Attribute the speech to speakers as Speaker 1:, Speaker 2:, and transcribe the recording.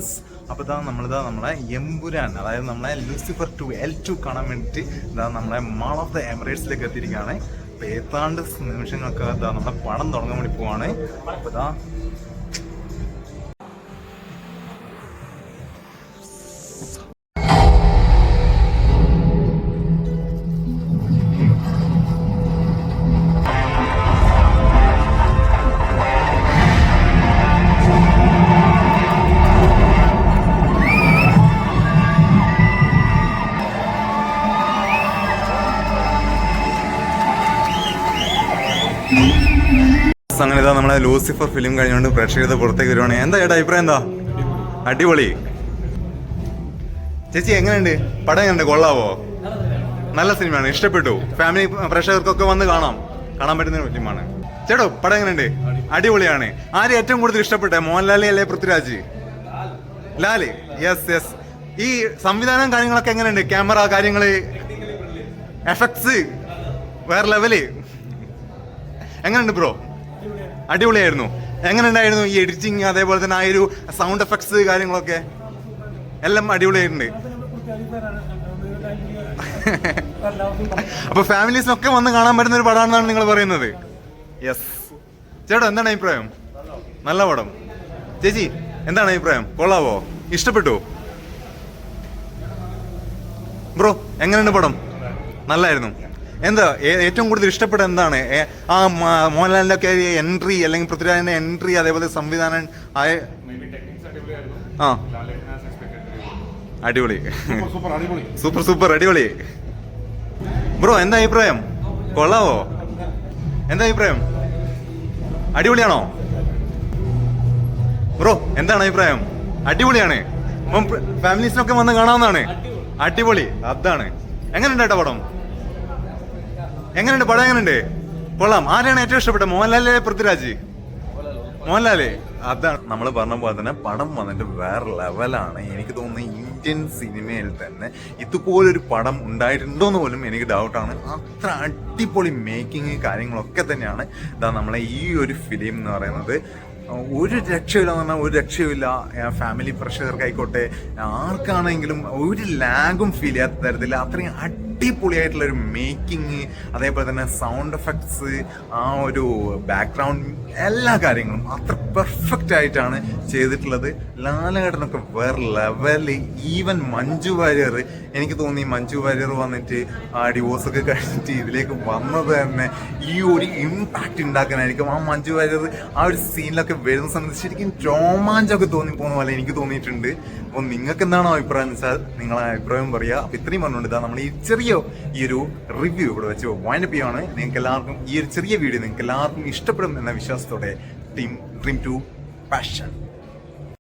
Speaker 1: Friends. അപ്പോൾ നമ്മളെ എമ്പുരാൻ, അതായത് നമ്മളെ ലൂസിഫർ 2 L2 കാണാൻ വേണ്ടിയിട്ട് നമ്മളെ മാൾ ഓഫ് ദ എമിറേറ്റ്സിലേക്ക് എത്തിയിരിക്കുകയാണ്. അപ്പോൾ ഏതാണ്ട് നിമിഷങ്ങൾക്ക് നമ്മുടെ പടം തുടങ്ങാൻ വേണ്ടി പോവാണ്. അപ്പോൾ അങ്ങനെ നമ്മളെ ലൂസിഫർ ഫിലിം കഴിഞ്ഞുകൊണ്ട് പ്രേക്ഷകരുടെ പുറത്തേക്ക് വരുവാണ്. എന്താ ചേട്ടാ അഭിപ്രായം? എന്താ? അടിപൊളി. ചേച്ചി എങ്ങനെയുണ്ട് പടം? എങ്ങനെയുണ്ട്? കൊള്ളാവോ? നല്ല സിനിമയാണ്, ഇഷ്ടപ്പെട്ടു. ഫാമിലി പ്രേക്ഷകർക്കൊക്കെ വന്ന് കാണാൻ പറ്റുന്ന ഫിലിമാണ്. ചേട്ടോ പടം എങ്ങനെയുണ്ട്? അടിപൊളിയാണ്. ആര് ഏറ്റവും കൂടുതൽ ഇഷ്ടപ്പെട്ടെ, മോഹൻലാൽ അല്ലെ പൃഥ്വിരാജ്? ലാല്. യെസ്. ഈ സംവിധാനം കാര്യങ്ങളൊക്കെ എങ്ങനെയുണ്ട്? ക്യാമറ കാര്യങ്ങള്, എഫക്ട്സ് വേറെ ലെവല്. എങ്ങനെയുണ്ട് ബ്രോ? അടിപൊളിയായിരുന്നു. എങ്ങനെ ഉണ്ടായിരുന്നു ഈ എഡിറ്റിങ്, അതേപോലെ തന്നെ ആ ഒരു സൗണ്ട് എഫക്ട്സ് കാര്യങ്ങളൊക്കെ എല്ലാം അടിപൊളിയായിട്ടുണ്ട്. അപ്പൊ ഫാമിലീസിനൊക്കെ വന്ന് കാണാൻ പറ്റുന്ന ഒരു പടമാണെന്നാണ് നിങ്ങൾ പറയുന്നത്? യെസ്. ചേട്ടാ എന്താണ് അഭിപ്രായം? നല്ല പടം. ചേച്ചി എന്താണ് അഭിപ്രായം? കൊള്ളാവോ? ഇഷ്ടപ്പെട്ടു? ബ്രോ എങ്ങനെയുണ്ട് പടം? നല്ലായിരുന്നു. എന്താ ഏറ്റവും കൂടുതൽ ഇഷ്ടപ്പെട്ട എന്താണ്? ആ മോഹൻലാലിന്റെ ഒക്കെ എൻട്രി, അല്ലെങ്കിൽ പൃഥ്വിരാജിന്റെ എൻട്രി, അതേപോലെ സംവിധാനം അടിപൊളി. സൂപ്പർ അടിപൊളി. ബ്രോ എന്താ അഭിപ്രായം? കൊള്ളാവോ? എന്താ അഭിപ്രായം? അടിപൊളിയാണോ? ബ്രോ എന്താണ് അഭിപ്രായം? അടിപൊളിയാണ്. ഫാമിലീസിനൊക്കെ വന്ന് കാണാവുന്നതാണ്. അടിപൊളി. അതാണ്. എങ്ങനെയുണ്ട് ഏട്ടാ പടം? എങ്ങനെയുണ്ട് പടം? എങ്ങനെയുണ്ട്? കൊള്ളാം. ആരാണ് ഏറ്റവും ഇഷ്ടപ്പെട്ടത്, മോഹൻലാല് പൃഥ്വിരാജ്? മോഹൻലാല്. അതാണ് നമ്മൾ പറഞ്ഞ പോലെ തന്നെ പടം വന്നിട്ട് വേറെ ലെവലാണ്. എനിക്ക് തോന്നുന്നു ഇന്ത്യൻ സിനിമയിൽ തന്നെ ഇതുപോലൊരു പടം ഉണ്ടായിട്ടുണ്ടോന്ന് പോലും എനിക്ക് ഡൗട്ടാണ്. അത്ര അടിപൊളി മേക്കിങ് കാര്യങ്ങളൊക്കെ തന്നെയാണ് നമ്മളെ ഈ ഒരു ഫിലിം എന്ന് പറയുന്നത്. ഒരു രക്ഷയില്ല എന്ന് പറഞ്ഞാൽ ഒരു രക്ഷയില്ല. ഫാമിലി പ്രേക്ഷകർക്കായിക്കോട്ടെ ആർക്കാണെങ്കിലും ഒരു ലാഗും ഫീൽ ചെയ്യാത്ത തരത്തിൽ അത്രയും അടിപൊളിയായിട്ടുള്ളൊരു മേക്കിങ്, അതേപോലെ തന്നെ സൗണ്ട് എഫക്ട്സ്, ആ ഒരു ബാക്ക്ഗ്രൗണ്ട്, എല്ലാ കാര്യങ്ങളും അത്ര പെർഫെക്റ്റ് ആയിട്ടാണ് ചെയ്തിട്ടുള്ളത്. ലാലേട്ടനൊക്കെ വേറെ ലെവല്. ഈവൻ മഞ്ജു വാര്യർ, എനിക്ക് തോന്നി മഞ്ജു വാര്യർ വന്നിട്ട് ആ ഡിവോഴ്സൊക്കെ കഴിഞ്ഞിട്ട് ഇതിലേക്ക് വന്നത് തന്നെ ഈ ഒരു ഇമ്പാക്റ്റ് ഉണ്ടാക്കാനായിരിക്കും. ആ മഞ്ജു വാര്യർ ആ ഒരു സീനിലൊക്കെ വരുന്ന സമയത്ത് ശരിക്കും രോമാഞ്ചമൊക്കെ തോന്നിപ്പോകുന്ന പോലെ എനിക്ക് തോന്നിയിട്ടുണ്ട്. അപ്പോൾ നിങ്ങൾക്ക് എന്താണോ അഭിപ്രായം എന്ന് വെച്ചാൽ നിങ്ങളെ അഭിപ്രായം പറയുക. അപ്പോൾ ഇത്രയും പറഞ്ഞുകൊണ്ട് നമ്മൾ ഈ ചെറിയ ഈ ഒരു റിവ്യൂ ഇവിടെ വെച്ച് വൈൻഡപ്പ് ചെയ്യുകയാണ്. നിങ്ങൾക്ക് എല്ലാവർക്കും ഈ ഒരു ചെറിയ വീഡിയോ നിങ്ങൾക്ക് എല്ലാവർക്കും ഇഷ്ടപ്പെടും എന്ന വിശ്വാസത്തോടെ ടീം ഡ്രീം ടു പാഷൻ.